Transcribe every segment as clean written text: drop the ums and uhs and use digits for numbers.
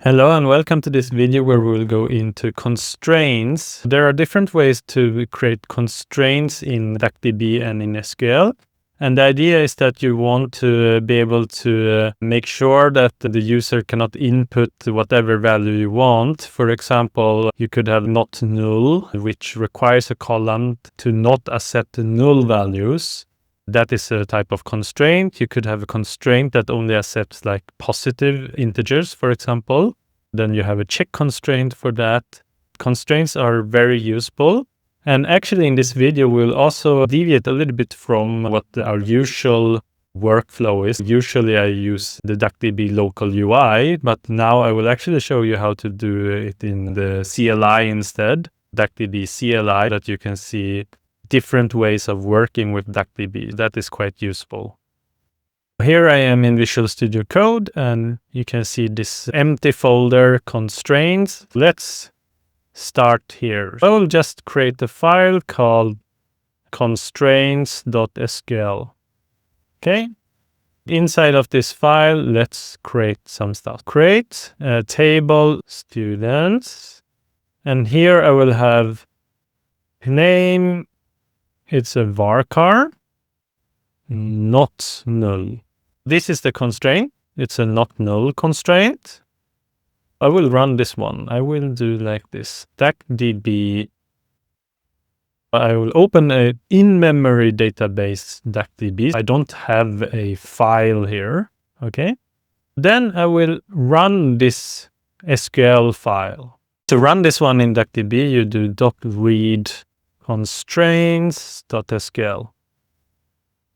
Hello and welcome to this video where we will go into constraints. There are different ways to create constraints in DuctDB and in SQL. And the idea is that you want to be able to make sure that the user cannot input whatever value you want. For example, you could have not null, which requires a column to not accept null values. That is a type of constraint. You could have a constraint that only accepts like positive integers, for example. Then you have a check constraint for that. Constraints are very useful. And actually in this video, we'll also deviate a little bit from what our usual workflow is. Usually I use the DuctDB local UI, but now I will actually show you how to do it in the CLI instead. DuctDB CLI, that you can see different ways of working with DuctDB. That is quite useful. Here I am in Visual Studio Code, and you can see this empty folder, constraints. Let's start here. I will just create a file called constraints.sql. Okay. Inside of this file, let's create some stuff. Create a table students. And here I will have name. It's a varchar, not null. This is the constraint. It's a not null constraint. I will run this one. I will do like this. DuckDB. I will open an in-memory database DuckDB. I don't have a file here. Okay. Then I will run this SQL file. To run this one in DuckDB, you do read constraints.sql.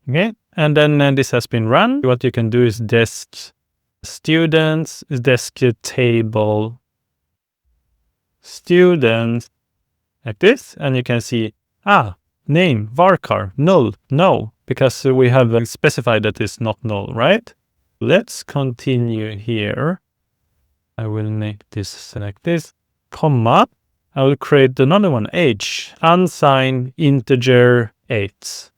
Okay, and then this has been run. What you can do is desc students, desc table students, like this, and you can see name varchar null, no, because we have specified that it's not null, right? Let's continue here. I will make this like this, comma. I will create another one, age, unsigned integer 8.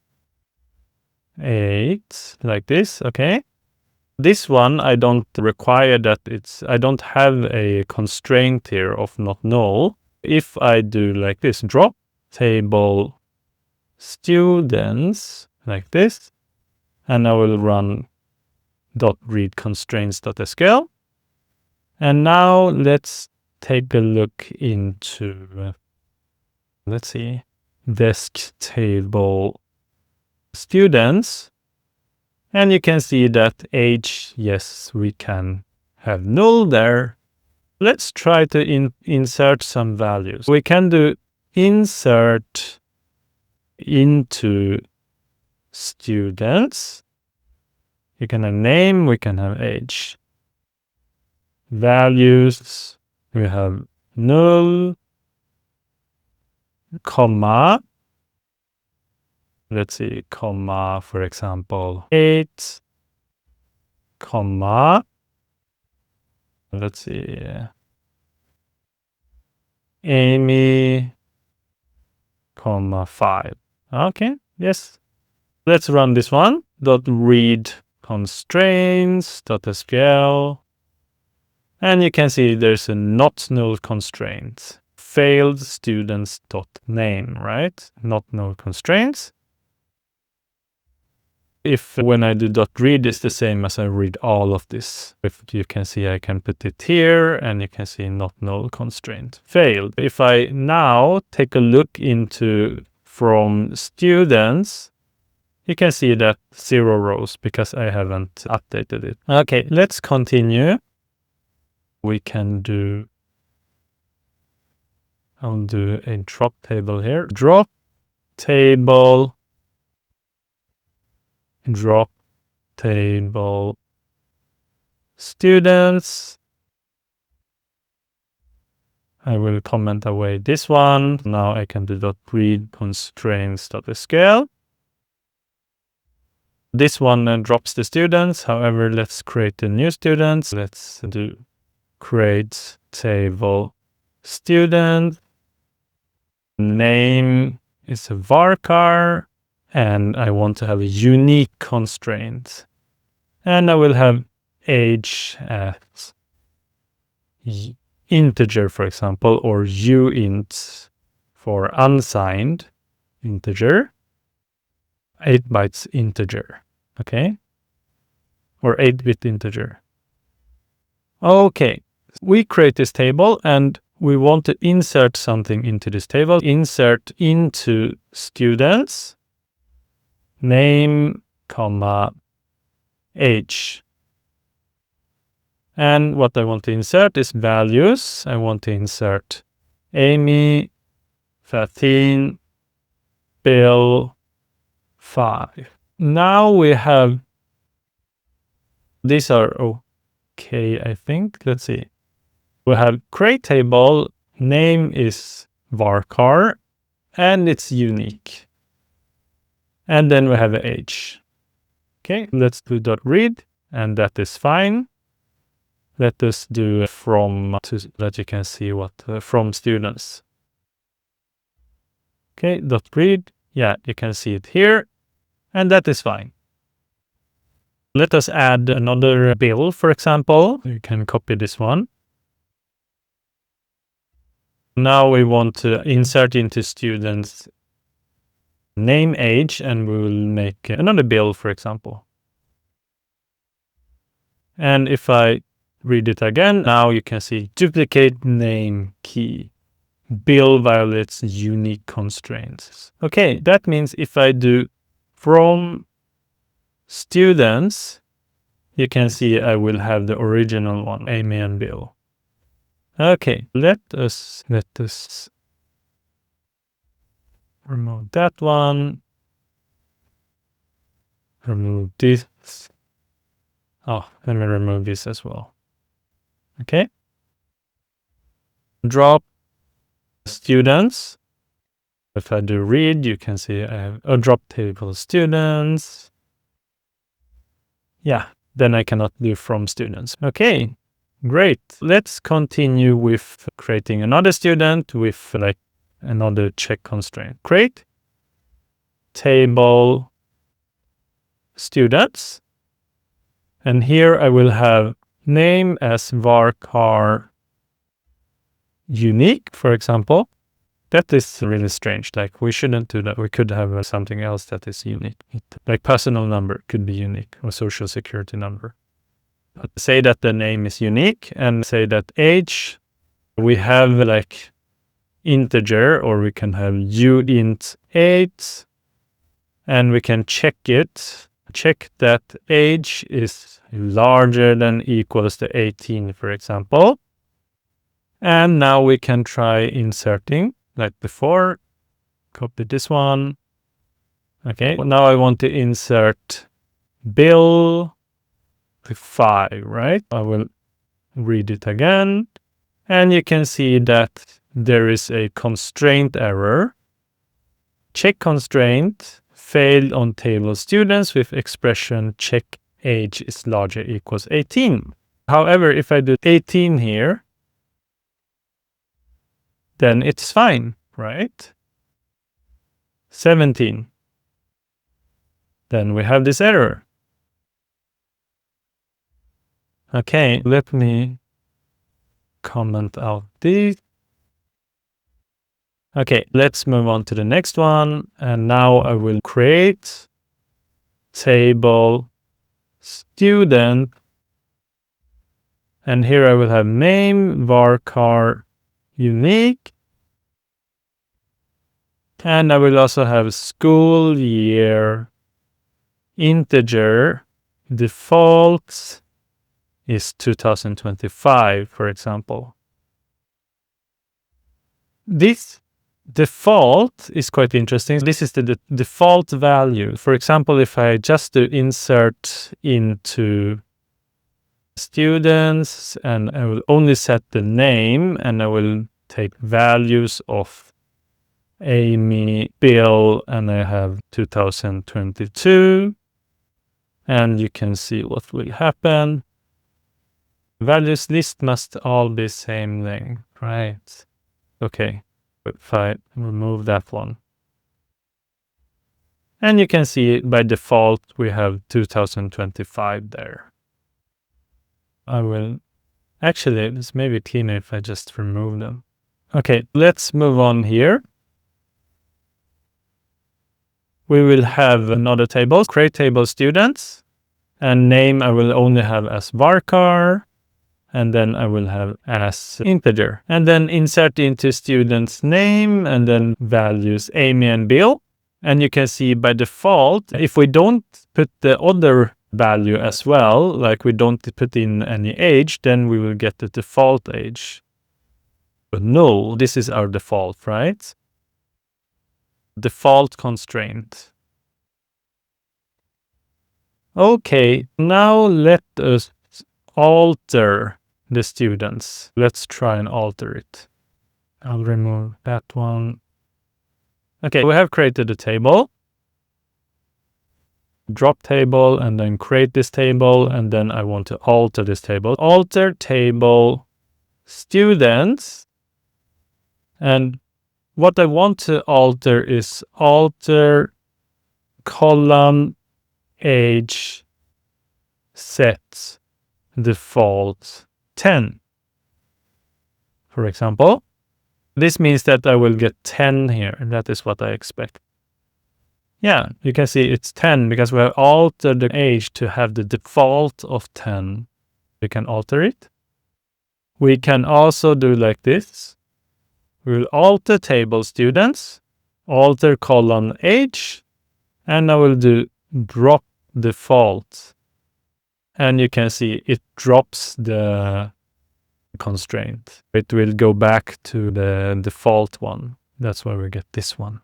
8, like this, okay. This one, I don't require that I don't have a constraint here of not null. If I do like this, drop table students, like this, and I will run .read constraints.sql. And now let's take a look into, let's see, desk table students. And you can see that age, yes, we can have null there. Let's try to insert some values. We can do insert into students. You can have name, we can have age. Values. We have null, comma, let's see, comma, for example, 8, comma, let's see, Amy, comma, 5. Okay, yes. Let's run this one. .read constraints.sql. And you can see there's a not null constraint. Failed students.name, right? Not null constraints. If when I do .read, it's the same as I read all of this. If you can see, I can put it here, and you can see not null constraint. Failed. If I now take a look into from students, you can see that 0 rows because I haven't updated it. Okay, let's continue. We can do, I'll do a drop table here. Drop table students. I will comment away this one. Now I can do .read constraints.sql. This one drops the students. However, let's create a new students. Let's do create table student. Name is a varchar, and I want to have a unique constraint. And I will have age as integer, for example, or uint for unsigned integer, 8 bytes integer, okay? Or 8-bit integer. Okay, we create this table and we want to insert something into this table. Insert into students, name, comma, age. And what I want to insert is values. I want to insert Amy, 13, Bill, 5. Now we have, these are okay, I think. Let's see. We have create table, name is varchar, and it's unique. And then we have age. Okay, let's do .read, and that is fine. Let us do from, so that you can see what from students. Okay, .read, yeah, you can see it here, and that is fine. Let us add another bill, for example. You can copy this one. Now we want to insert into students name, age, and we will make another bill, for example. And if I read it again, now you can see duplicate name key. Bill violates unique constraints. Okay, that means if I do from students, you can see I will have the original one, Amy and Bill. Okay, let us remove that one. Remove this. Oh, let me remove this as well. Okay. Drop students. If I do read, you can see I have a drop table students. Yeah, then I cannot do from students. Okay, great. Let's continue with creating another student with like another check constraint. Create table students. And here I will have name as varchar unique, for example. That is really strange. Like we shouldn't do that. We could have something else that is unique. Like personal number could be unique or social security number. But say that the name is unique and say that age, we have like integer, or we can have uint 8 and we can check it. Check that age is larger than equals to 18, for example. And now we can try inserting like before. Copy this one. Okay, now I want to insert Bill 5, right? I will read it again. And you can see that there is a constraint error. Check constraint failed on table students with expression check age is larger equals 18. However, if I do 18 here, then it's fine, right? 17. Then we have this error. Okay, let me comment out this. Okay, let's move on to the next one. And now I will create table student. And here I will have name varchar unique. And I will also have school year integer. Default is 2025, for example. This default is quite interesting. This is the default value. For example, if I just do insert into students and I will only set the name and I will take values of Amy, Bill, and I have 2022. And you can see what will happen. Values list must all be same length, right? Okay. If I remove that one. And you can see by default, we have 2025 there. I will Actually, it's maybe cleaner if I just remove them. Okay, let's move on here. We will have another table, create table students, and name I will only have as varchar, and then I will have as integer. And then insert into student's name, and then values Amy and Bill. And you can see by default, if we don't put the other value as well, like we don't put in any age, then we will get the default age. But null, this is our default, right? Default constraint. Okay, now let us alter the students. Let's try and alter it. I'll remove that one. Okay, we have created a table. Drop table and then create this table, and then I want to alter this table. Alter table students. And what I want to alter is alter column age set default 10. For example, this means that I will get 10 here, and that is what I expect. Yeah, you can see it's 10 because we have altered the age to have the default of 10. We can alter it. We can also do like this. We will alter table students, alter column age, and I will do drop default. And you can see it drops the constraint. It will go back to the default one. That's where we get this one.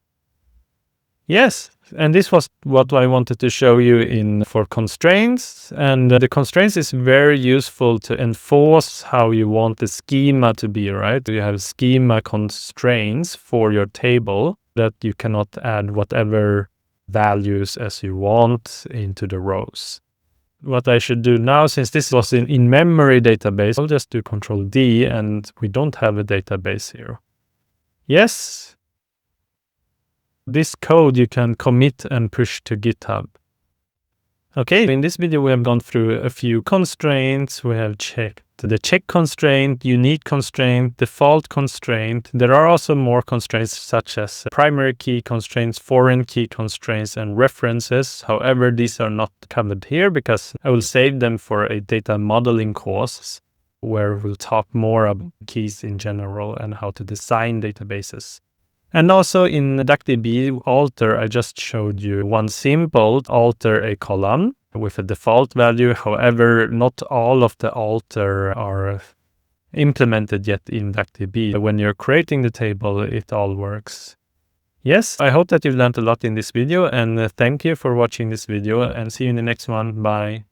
Yes, and this was what I wanted to show you for constraints. And the constraints is very useful to enforce how you want the schema to be, right? You have schema constraints for your table that you cannot add whatever values as you want into the rows. What I should do now, since this was in in-memory database, I'll just do Control D, and we don't have a database here. Yes. This code you can commit and push to GitHub. Okay, in this video we have gone through a few constraints. We have checked the check constraint, unique constraint, default constraint. There are also more constraints such as primary key constraints, foreign key constraints, and references. However, these are not covered here because I will save them for a data modeling course where we'll talk more about keys in general and how to design databases. And also in DuctDB alter, I just showed you one simple alter a column with a default value. However, not all of the alter are implemented yet in DuctDB. When you're creating the table, it all works. Yes, I hope that you've learned a lot in this video, and thank you for watching this video, and see you in the next one. Bye.